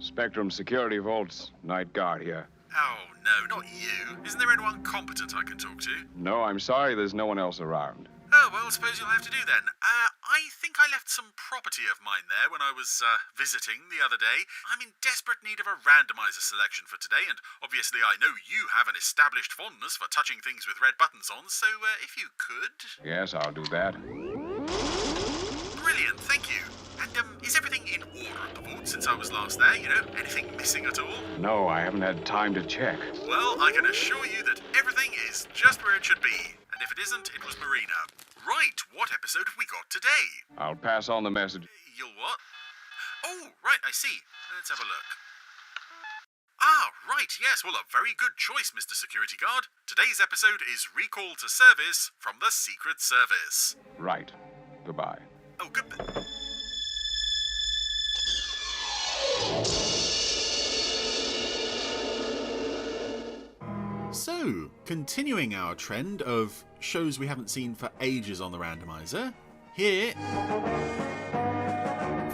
Spectrum Security Vault's night guard here. Oh, no, not you. Isn't there anyone competent I can talk to? No, I'm sorry, there's no one else around. Oh, well, suppose you'll have to do then. I think I left some property of mine there when I was visiting the other day. I'm in desperate need of a randomiser selection for today, and obviously I know you have an established fondness for touching things with red buttons on, so if you could... Yes, I'll do that. Brilliant, thank you. And is everything in order at the vault since I was last there, you know? Anything missing at all? No, I haven't had time to check. Well, I can assure you that everything is just where it should be. And if it isn't, it was Marina. Right, what episode have we got today? I'll pass on the message. You'll what? Oh, right, I see. Let's have a look. Ah, right, yes, well, a very good choice, Mr. Security Guard. Today's episode is Recall to Service from the Secret Service. Right. Goodbye. Oh, good. So, continuing our trend of shows we haven't seen for ages on the Randomiser, here,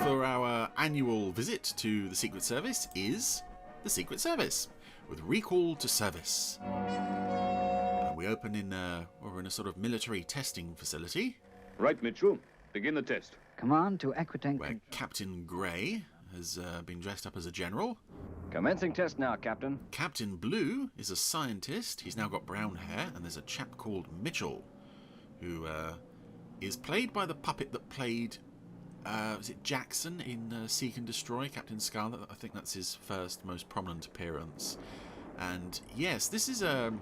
for our annual visit to the Secret Service, is the Secret Service, with Recall to Service. And we open in a sort of military testing facility. Right, Mitchell. Begin the test. Command to AquaTank. Where Captain Grey has been dressed up as a general. Commencing test now, Captain. Captain Blue is a scientist. He's now got brown hair, and there's a chap called Mitchell, who is played by the puppet that played, was it Jackson in Seek and Destroy, Captain Scarlet? I think that's his first most prominent appearance. And yes, this is an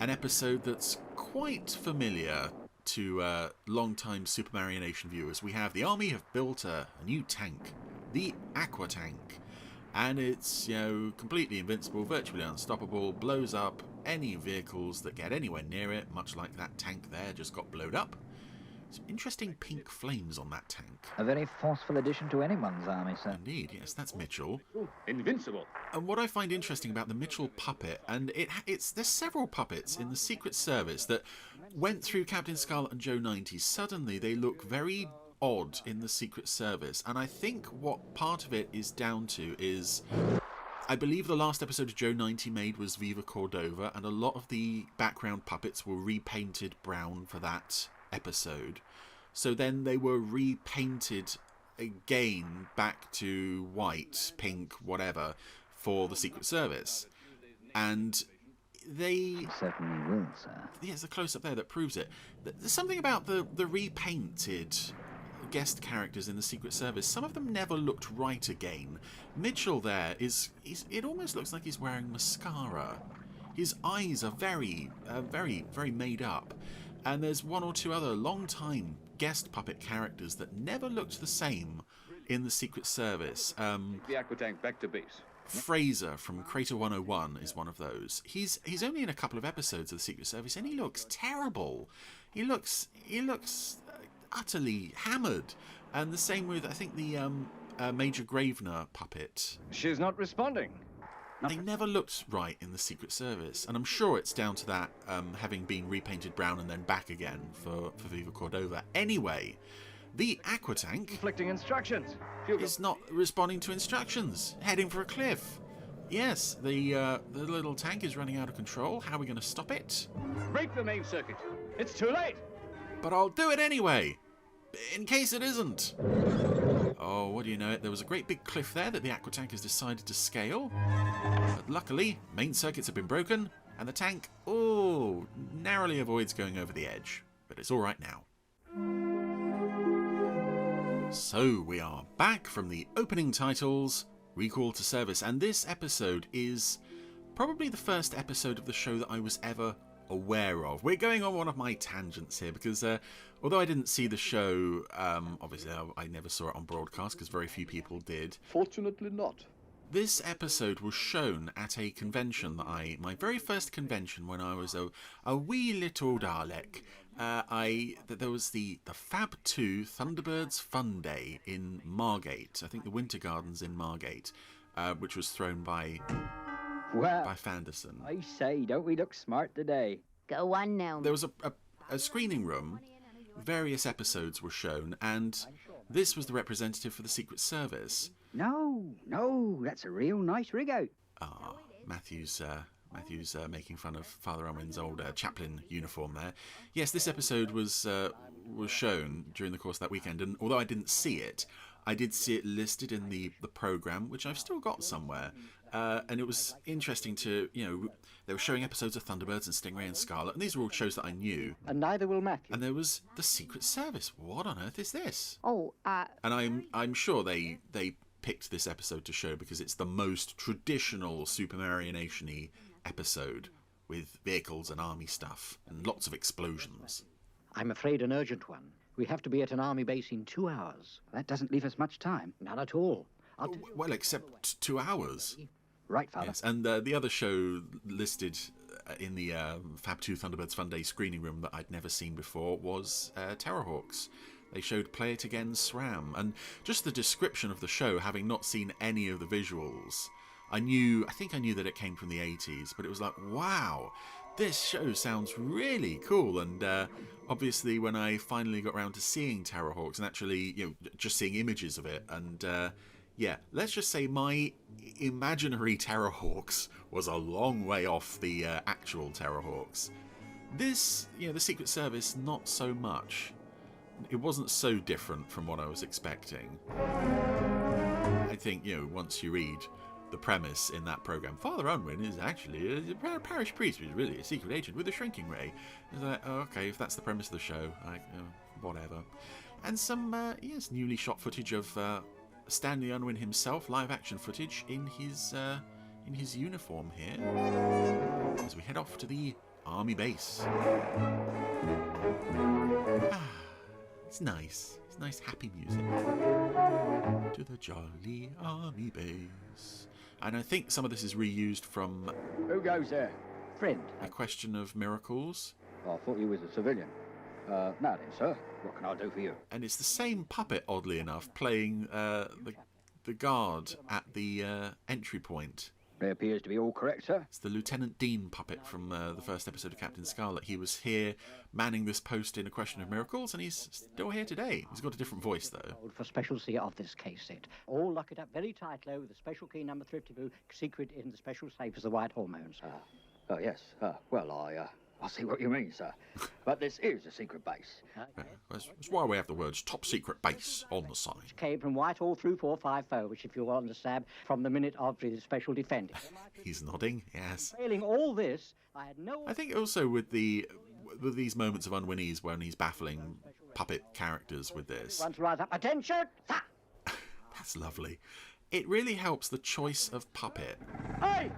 episode that's quite familiar to long-time Super Mario Nation viewers. We have the army have built a new tank, the AquaTank. And it's, you know, completely invincible, virtually unstoppable, blows up any vehicles that get anywhere near it, much like that tank there just got blowed up. Some interesting pink flames on that tank. A very forceful addition to anyone's army, sir. Indeed, yes, that's Mitchell. Invincible. And what I find interesting about the Mitchell puppet, and there's several puppets in the Secret Service that went through Captain Scarlet and Joe 90. Suddenly they look very odd in the Secret Service, and I think what part of it is down to is, I believe the last episode of Joe 90 made was Viva Cordova, and a lot of the background puppets were repainted brown for that episode. So then they were repainted again back to white, pink, whatever, for the Secret Service. And they... Certainly will, sir. Yeah, it's the close-up there that proves it. There's something about the repainted guest characters in the Secret Service. Some of them never looked right again. Mitchell there it almost looks like he's wearing mascara. His eyes are very, very made up. And there's one or two other long-time guest puppet characters that never looked the same in the Secret Service. The AquaTank back to base. Fraser from Crater 101 is one of those. He's only in a couple of episodes of the Secret Service, and he looks terrible. He looks utterly hammered. And the same with, I think, the Major Gravener puppet. She's not responding. They never looked right in the Secret Service, and I'm sure it's down to that having been repainted brown and then back again for Viva Cordova. Anyway, the AquaTank Conflicting instructions. is not responding to instructions, heading for a cliff. Yes, the little tank is running out of control. How are we going to stop it? Break the main circuit. It's too late. But I'll do it anyway, in case it isn't. Oh, what do you know it? There was a great big cliff there that the AquaTank has decided to scale. But luckily, main circuits have been broken, and the tank, narrowly avoids going over the edge. But it's all right now. So, we are back from the opening titles, Recall to Service, and this episode is probably the first episode of the show that I was ever aware of. We're going on one of my tangents here because although I didn't see the show, obviously I never saw it on broadcast because very few people did. Fortunately not. This episode was shown at a convention that my very first convention when I was a wee little Dalek. There was the Fab 2 Thunderbirds Fun Day in Margate. I think the Winter Gardens in Margate, which was thrown by Fanderson. I say, don't we look smart today? Go on now. There was a screening room. Various episodes were shown, and This was the representative for the Secret Service. No, that's a real nice rig out. Ah, Matthew's making fun of Father Unwin's old chaplain uniform there. Yes, this episode was shown during the course of that weekend, and although I didn't see it, I did see it listed in the programme, which I've still got somewhere. And it was interesting to, they were showing episodes of Thunderbirds and Stingray and Scarlet, and these were all shows that I knew. And neither will Matthew. And there was the Secret Service. What on earth is this? Oh, And I'm sure they picked this episode to show because it's the most traditional Super Marionation-y episode with vehicles and army stuff and lots of explosions. I'm afraid an urgent one. We have to be at an army base in 2 hours. That doesn't leave us much time. None at all. Well, except 2 hours. Right, Father. Yes, and the other show listed in the Fab 2 Thunderbirds Fun Day screening room that I'd never seen before was Terrorhawks. They showed Play It Again SRAM, and just the description of the show, having not seen any of the visuals, I think I knew that it came from the 80s, but it was like, wow, this show sounds really cool. And obviously when I finally got around to seeing Terrorhawks and actually, just seeing images of it, and yeah, let's just say my imaginary Terrorhawks was a long way off the actual Terrorhawks. This, the Secret Service, not so much. It wasn't so different from what I was expecting. I think, once you read the premise in that program, Father Unwin is actually a parish priest who's really a secret agent with a shrinking ray. It's like, oh, okay, if that's the premise of the show, whatever. And some, newly shot footage of Stanley Unwin himself, live action footage in his uniform here, as we head off to the army base. It's nice. It's nice, happy music. To the jolly army base. And I think some of this is reused from Who goes there? Friend. A Question of Miracles. I thought you was a civilian. Now then, sir, what can I do for you? And it's the same puppet, oddly enough, playing the guard at the entry point. It appears to be all correct, sir. It's the Lieutenant Dean puppet from the first episode of Captain Scarlet. He was here manning this post in A Question of Miracles, and he's still here today. He's got a different voice, though. For special C of this case set. All lock it up very tightly with the special key number 32, secret in the special safe as the white hormones. Oh, yes. I see what you mean, sir. But this is a secret base. That's why we have the words top secret base on the side. Came from Whitehall through 454, which, if you understand, from the minute of the special defending. He's nodding, yes. Failing all this, I had no... I think also with these moments of Unwinese when he's baffling puppet characters with this. Want to rise up. Attention! That's lovely. It really helps the choice of puppet. Hey!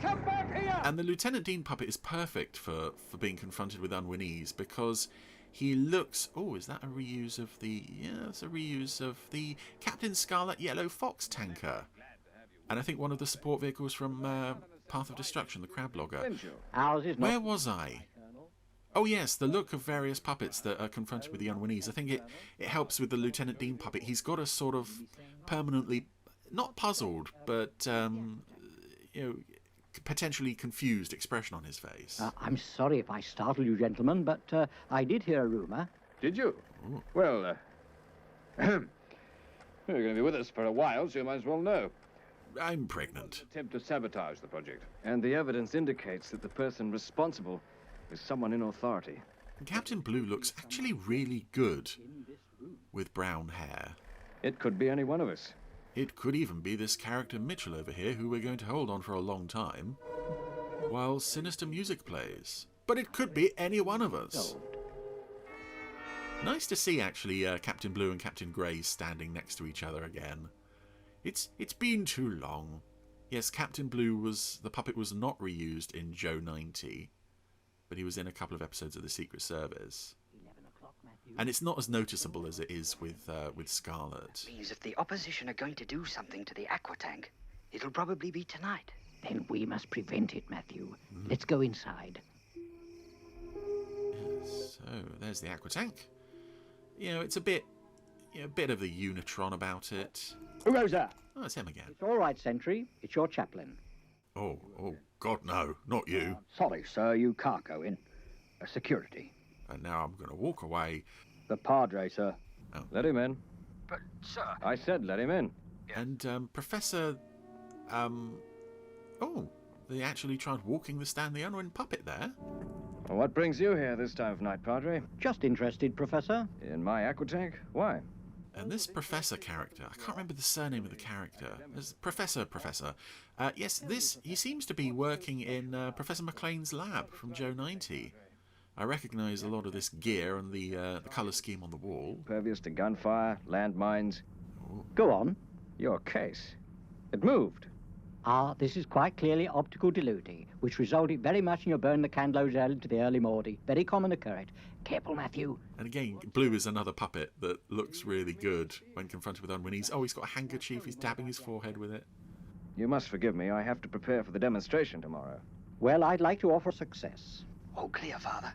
Come back here! And the Lieutenant Dean puppet is perfect for being confronted with Unwinese because he looks... Oh, is that a reuse of the... Yeah, it's a reuse of the Captain Scarlet Yellow Fox tanker. And I think one of the support vehicles from Path of Destruction, the Crab Logger. Where was I? Oh yes, the look of various puppets that are confronted with the Unwinese. I think it helps with the Lieutenant Dean puppet. He's got a sort of permanently... Not puzzled, but, potentially confused expression on his face. I'm sorry if I startled you, gentlemen, but I did hear a rumour. Did you? Ooh. Well, you're going to be with us for a while, so you might as well know. I'm pregnant. Attempt to sabotage the project. And the evidence indicates that the person responsible is someone in authority. Captain Blue looks actually really good with brown hair. It could be any one of us. It could even be this character Mitchell over here, who we're going to hold on for a long time, while sinister music plays. But it could be any one of us. Nice to see, actually, Captain Blue and Captain Grey standing next to each other again. It's been too long. Yes, Captain Blue the puppet was not reused in Joe 90, but he was in a couple of episodes of the Secret Service. And it's not as noticeable as it is with Scarlet. Means if the opposition are going to do something to the AquaTank, it'll probably be tonight. Then we must prevent it, Matthew. Let's go inside. Yes, so there's the AquaTank. It's a bit of the Unitron about it. Who goes there? Oh, it's him again. It's all right, Sentry. It's your chaplain. Oh, God, no, not you. Sorry, sir, you can't go in. Security. And now I'm going to walk away. The Padre, sir. Let him in. But, sir... I said let him in. And Professor... Oh, they actually tried walking the Stanley Unwin puppet there. Well, what brings you here this time of night, Padre? Just interested, Professor. In my AquaTank? Why? And this Professor character, I can't remember the surname of the character. It's Professor. Yes, he seems to be working in Professor McLean's lab from Joe 90. I recognise a lot of this gear and the colour scheme on the wall. Pervious to gunfire, landmines. Go on. Your case. It moved. Ah, this is quite clearly optical diluting, which resulted very much in your burning the candles out into the early morning. Very common occurrence. Careful, Matthew. And again, Blue is another puppet that looks really good when confronted with Unwin. He's got a handkerchief, he's dabbing his forehead with it. You must forgive me. I have to prepare for the demonstration tomorrow. Well, I'd like to offer success. All clear, Father.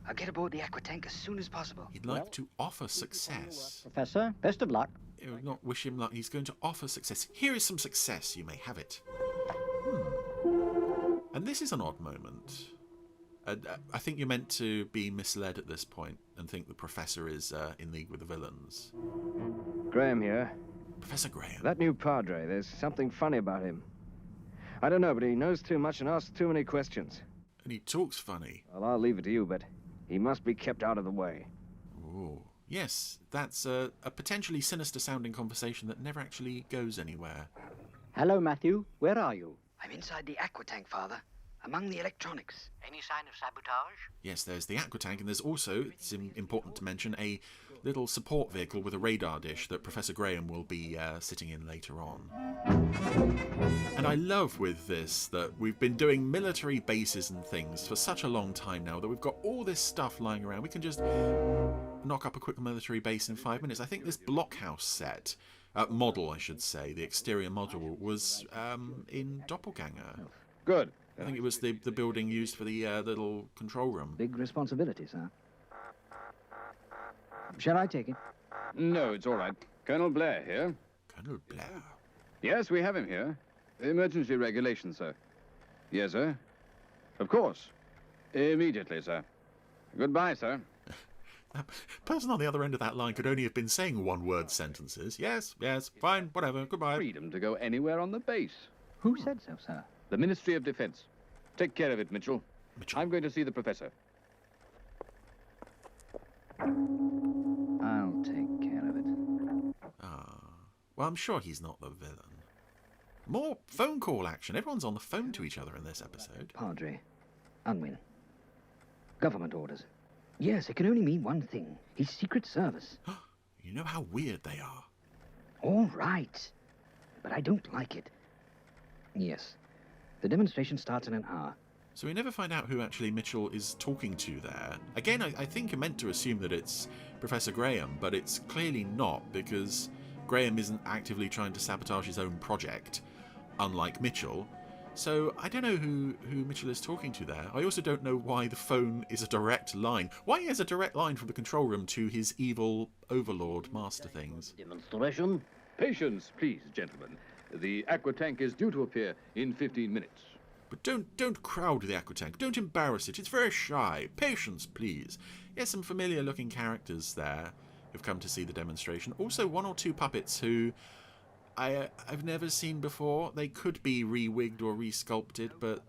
I'll get aboard the AquaTank as soon as possible. He'd like to offer success. Professor, best of luck. It would not wish him luck. He's going to offer success. Here is some success. You may have it. And this is an odd moment. I think you're meant to be misled at this point and think the Professor is in league with the villains. Graham here. Professor Graham. That new Padre, there's something funny about him. I don't know, but he knows too much and asks too many questions. And he talks funny. Well, I'll leave it to you, but he must be kept out of the way. Oh, yes. That's a potentially sinister-sounding conversation that never actually goes anywhere. Hello, Matthew. Where are you? I'm inside the AquaTank, Father. Among the electronics. Any sign of sabotage? Yes, there's the AquaTank, and there's also, it's important to mention, a little support vehicle with a radar dish that Professor Graham will be sitting in later on. And I love with this that we've been doing military bases and things for such a long time now that we've got all this stuff lying around. We can just knock up a quick military base in 5 minutes. I think this blockhouse set, model I should say, the exterior model, was in Doppelganger. Good. I think it was the building used for the little control room. Big responsibility, sir. Shall I take it? No, it's all right. Colonel Blair here. Colonel Blair. Yes, we have him here. Emergency regulations, sir. Yes, sir. Of course. Immediately, sir. Goodbye, sir. That person on the other end of that line could only have been saying one-word sentences. Yes, fine, whatever, goodbye. Freedom to go anywhere on the base. Who said so, sir? The Ministry of Defense. Take care of it, Mitchell. I'm going to see the Professor. I'll take care of it. Well, I'm sure he's not the villain. More phone call action. Everyone's on the phone to each other in this episode. Padre. Unwin. Government orders. Yes, it can only mean one thing. His Secret Service. You know how weird they are. All right. But I don't like it. Yes. The demonstration starts in an hour. So we never find out who actually Mitchell is talking to there. Again, I think you're meant to assume that it's Professor Graham, but it's clearly not, because Graham isn't actively trying to sabotage his own project, unlike Mitchell. So I don't know who Mitchell is talking to there. I also don't know why the phone is a direct line. Why he has a direct line from the control room to his evil overlord master things. Demonstration. Patience, please, gentlemen. The AquaTank is due to appear in 15 minutes. But don't crowd the AquaTank. Don't embarrass it. It's very shy. Patience, please. Yes, some familiar-looking characters there who've come to see the demonstration. Also, one or two puppets who I've never seen before. They could be re-wigged or re-sculpted, but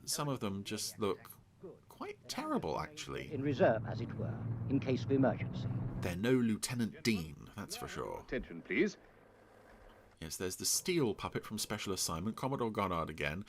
some of them just look quite terrible, actually. In reserve, as it were, in case of emergency. They're no Lieutenant Dean, that's for sure. Attention, please. Yes, there's the Steel puppet from Special Assignment, Commodore Goddard again,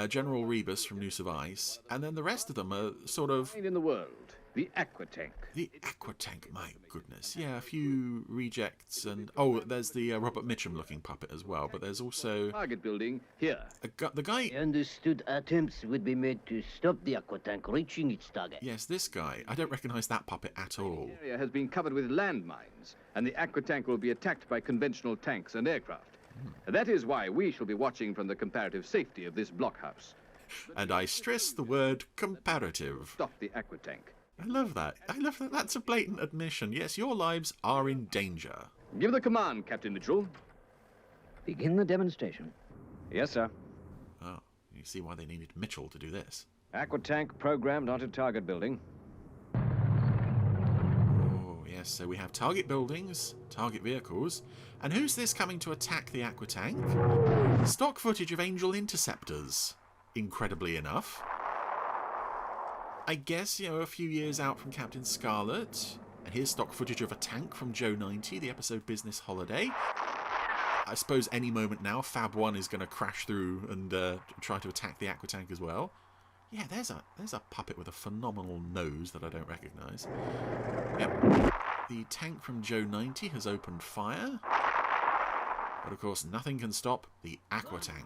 General Rebus from Noose of Ice, and then the rest of them are sort of... In the world, the AquaTank. The AquaTank, my goodness. Yeah, a few rejects, and... Oh, there's the Robert Mitchum-looking puppet as well, but there's also... Target building here. The guy... Understood. Attempts would be made to stop the AquaTank reaching its target. Yes, this guy. I don't recognise that puppet at all. The area has been covered with landmines, and the AquaTank will be attacked by conventional tanks and aircraft. That is why we shall be watching from the comparative safety of this blockhouse. And I stress the word comparative. Stop the AquaTank. I love that. I love that. That's a blatant admission. Yes, your lives are in danger. Give the command, Captain Mitchell. Begin the demonstration. Yes, sir. Oh, you see why they needed Mitchell to do this. AquaTank programmed onto target building. Oh, Yes, so we have target buildings, target vehicles, and who's this coming to attack the AquaTank? Stock footage of Angel interceptors, incredibly enough. I guess, you know, a few years out from Captain Scarlet. And here's stock footage of a tank from Joe 90, the episode Business Holiday. I suppose any moment now, Fab 1 is going to crash through and try to attack the AquaTank as well. Yeah, there's a puppet with a phenomenal nose that I don't recognise. Yep. The tank from Joe 90 has opened fire. But of course, nothing can stop the AquaTank.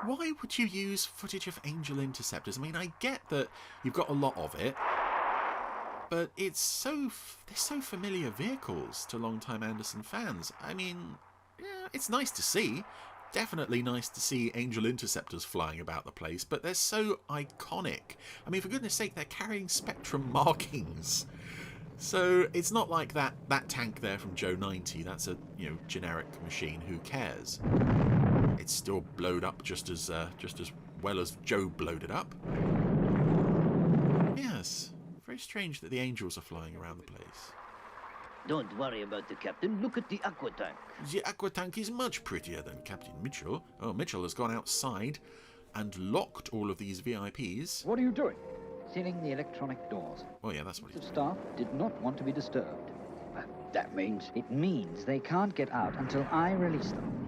Why would you use footage of Angel interceptors? I mean, I get that you've got a lot of it, but they're so familiar vehicles to long-time Anderson fans. I mean, yeah, it's nice to see. Definitely nice to see Angel interceptors flying about the place, but they're so iconic. I mean, for goodness sake, they're carrying Spectrum markings. So it's not like that tank there from Joe 90. That's a generic machine. Who cares? It's still blowed up just as well as Joe blowed it up. Yes, very strange that the Angels are flying around the place. Don't worry about the captain. Look at the AquaTank. The AquaTank is much prettier than Captain Mitchell. Oh, Mitchell has gone outside and locked all of these VIPs. What are you doing? Sealing the electronic doors. Oh yeah, that's what he's The staff did not want to be disturbed. That means? It means they can't get out until I release them.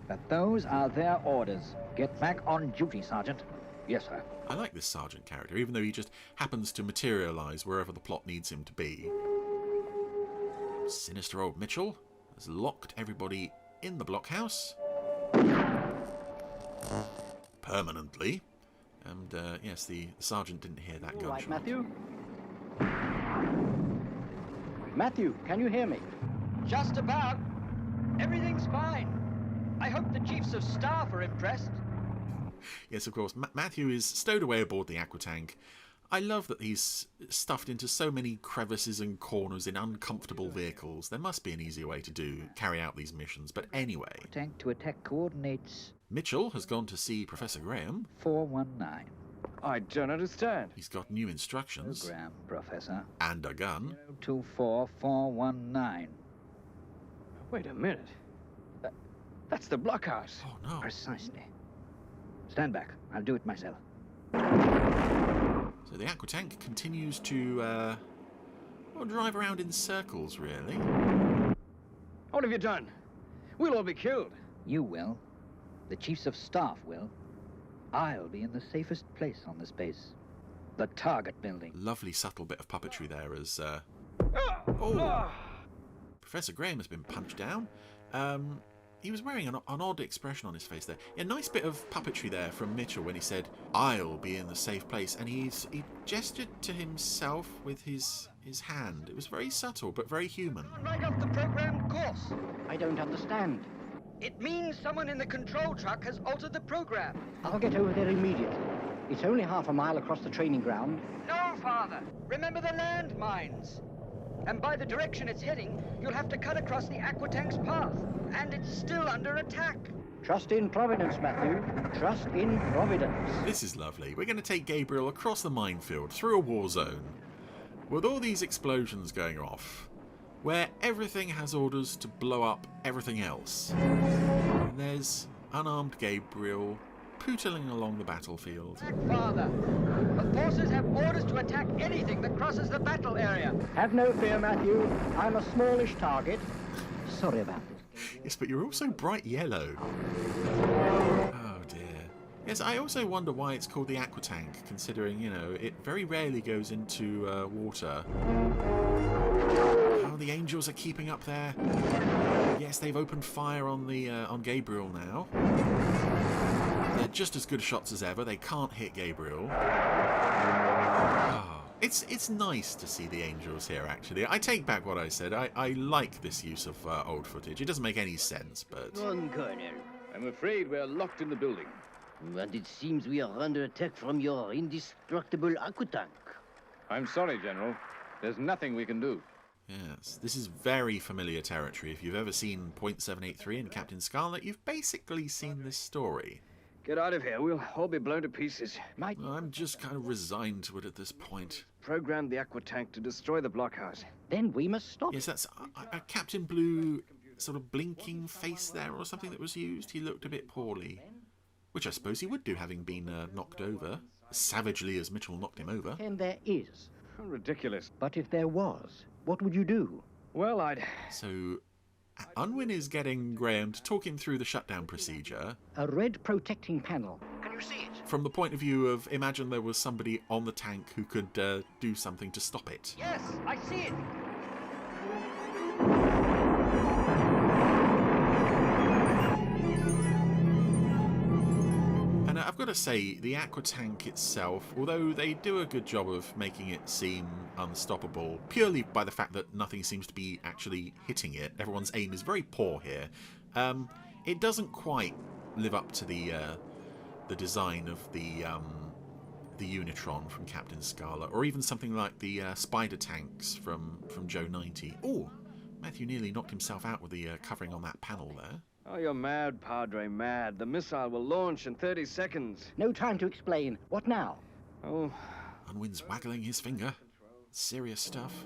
But those are their orders. Get back on duty, Sergeant. Yes, sir. I like this Sergeant character, even though he just happens to materialise wherever the plot needs him to be. Sinister old Mitchell has locked everybody in the blockhouse. Permanently. And, yes, the Sergeant didn't hear that gunshot. Right, Matthew? Matthew, can you hear me? Just about. Everything's fine. I hope the chiefs of staff are impressed. Yes, of course. Matthew is stowed away aboard the AquaTank. I love that he's stuffed into so many crevices and corners in uncomfortable vehicles. There must be an easier way to carry out these missions. But anyway... Tank to attack coordinates... Mitchell has gone to see Professor Graham. 419. I don't understand. He's got new instructions. Program, Professor. And a gun. 024419. Wait a minute. That's the blockhouse. Oh, no. Precisely. Stand back. I'll do it myself. So the AquaTank continues to drive around in circles, really. What have you done? We'll all be killed. You will. The chiefs of staff will. I'll be in the safest place on this base. The target building. Lovely subtle bit of puppetry there as... Oh! Professor Graham has been punched down. He was wearing an odd expression on his face there. A nice bit of puppetry there from Mitchell when he said, I'll be in the safe place. And he gestured to himself with his hand. It was very subtle, but very human. Right off the program course. I don't understand. It means someone in the control truck has altered the program. I'll get over there immediately. It's only half a mile across the training ground. No, Father. Remember the landmines. And by the direction it's heading, you'll have to cut across the AquaTank's path. And it's still under attack. Trust in Providence, Matthew. Trust in Providence. This is lovely. We're going to take Gabriel across the minefield, through a war zone, with all these explosions going off, where everything has orders to blow up everything else. And there's unarmed Gabriel pootling along the battlefield. Attack, Father. The forces have orders to attack anything that crosses the battle area. Have no fear, Matthew. I'm a smallish target. Sorry about this. Yes, but you're also bright yellow. Oh dear. Yes, I also wonder why it's called the AquaTank, considering, it very rarely goes into water. Oh, the Angels are keeping up there. Yes, they've opened fire on on Gabriel now. They're just as good shots as ever. They can't hit Gabriel. Oh, it's nice to see the Angels here, actually. I take back what I said. I like this use of old footage. It doesn't make any sense, but... Wrong, Colonel. I'm afraid we're locked in the building. And it seems we are under attack from your indestructible AquaTank. I'm sorry, General. There's nothing we can do. Yes, this is very familiar territory. If you've ever seen .783 and Captain Scarlet, you've basically seen this story. Get out of here. We'll all be blown to pieces. I'm just kind of resigned to it at this point. programmed the AquaTank to destroy the blockhouse. Then we must stop Yes, that's a Captain Blue sort of blinking face there or something that was used. He looked a bit poorly. Which I suppose he would do, having been knocked over. As savagely as Mitchell knocked him over. And there is. How ridiculous. But if there was, what would you do? Well, I'd... So, Unwin is getting Graham to talk him through the shutdown procedure. A red protecting panel. Can you see it? From the point of view of, imagine there was somebody on the tank who could do something to stop it. Yes, I see it. And I've got to say, the AquaTank itself, although they do a good job of making it seem unstoppable, purely by the fact that nothing seems to be actually hitting it, everyone's aim is very poor here, it doesn't quite live up to the design of the Unitron from Captain Scarlet, or even something like the Spider tanks from Joe 90. Oh, Matthew nearly knocked himself out with the covering on that panel there. Oh, you're mad, Padre, mad. The missile will launch in 30 seconds. No time to explain. What now? Oh, Unwin's waggling his finger. Serious stuff.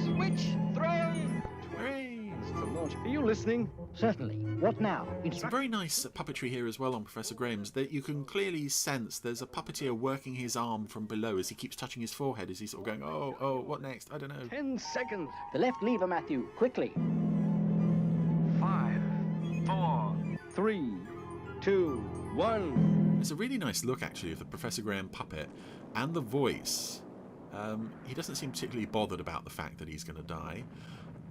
Switch thrown. Hooray! the launch. Are you listening? Certainly. What now? Some very nice puppetry here as well on Professor Graham's, that you can clearly sense there's a puppeteer working his arm from below as he keeps touching his forehead, as he's sort of going, oh, what next? I don't know. 10 seconds. The left lever, Matthew. Quickly. 5, 4, 3, 2, 1. It's a really nice look, actually, of the Professor Graham puppet and the voice. He doesn't seem particularly bothered about the fact that he's going to die.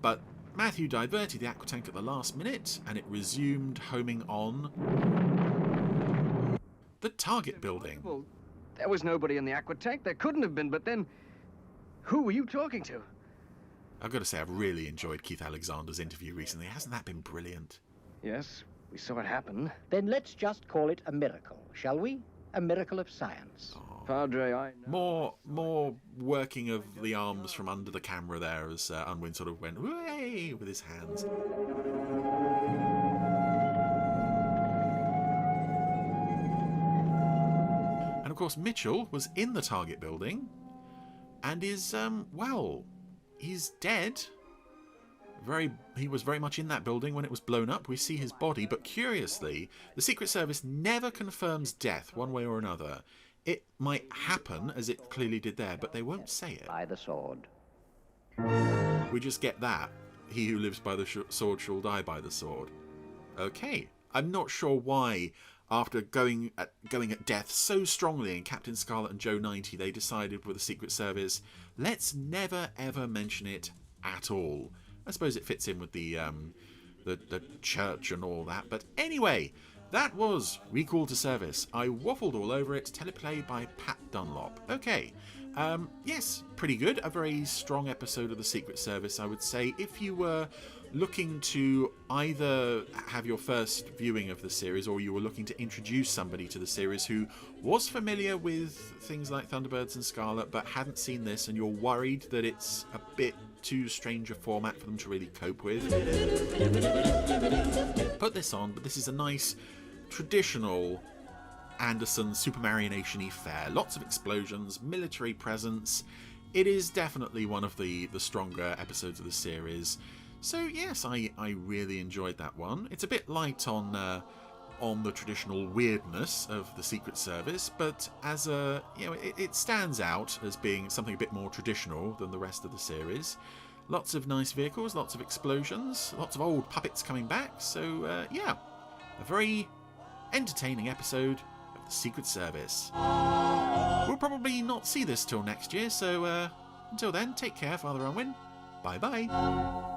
But Matthew diverted the AquaTank at the last minute, and it resumed homing on the target building. Well, there was nobody in the AquaTank. There couldn't have been, but then... Who were you talking to? I've got to say, I've really enjoyed Keith Alexander's interview recently. Hasn't that been brilliant? Yes, we saw it happen. Then let's just call it a miracle, shall we? A miracle of science. Oh. Padre, I know. More working of the arms from under the camera there as Unwin sort of went, "Hooray!" with his hands. And of course, Mitchell was in the target building and is, well, he's dead. He was very much in that building when it was blown up. We see his body, but curiously, the Secret Service never confirms death one way or another. It might happen, as it clearly did there, but they won't say it. By the sword. We just get that. He who lives by the sword shall die by the sword. Okay. I'm not sure why, after going at death so strongly in Captain Scarlet and Joe 90, they decided with the Secret Service, let's never ever mention it at all. I suppose it fits in with the church and all that. But anyway, that was Recall to Service. I waffled all over it. Teleplay by Pat Dunlop. Okay. Yes, pretty good. A very strong episode of the Secret Service, I would say. If you were looking to either have your first viewing of the series, or you were looking to introduce somebody to the series who was familiar with things like Thunderbirds and Scarlet but hadn't seen this, and you're worried that it's a bit too strange a format for them to really cope with, put this on. But this is a nice traditional Anderson Supermarionation-y fare. Lots of explosions, military presence. It is definitely one of the stronger episodes of the series. So yes, I really enjoyed that one. It's a bit light on the traditional weirdness of the Secret Service, but as a, it stands out as being something a bit more traditional than the rest of the series. Lots of nice vehicles, lots of explosions, lots of old puppets coming back. So yeah, a very entertaining episode of the Secret Service. We'll probably not see this till next year, so until then, take care, Father Unwin. Bye bye.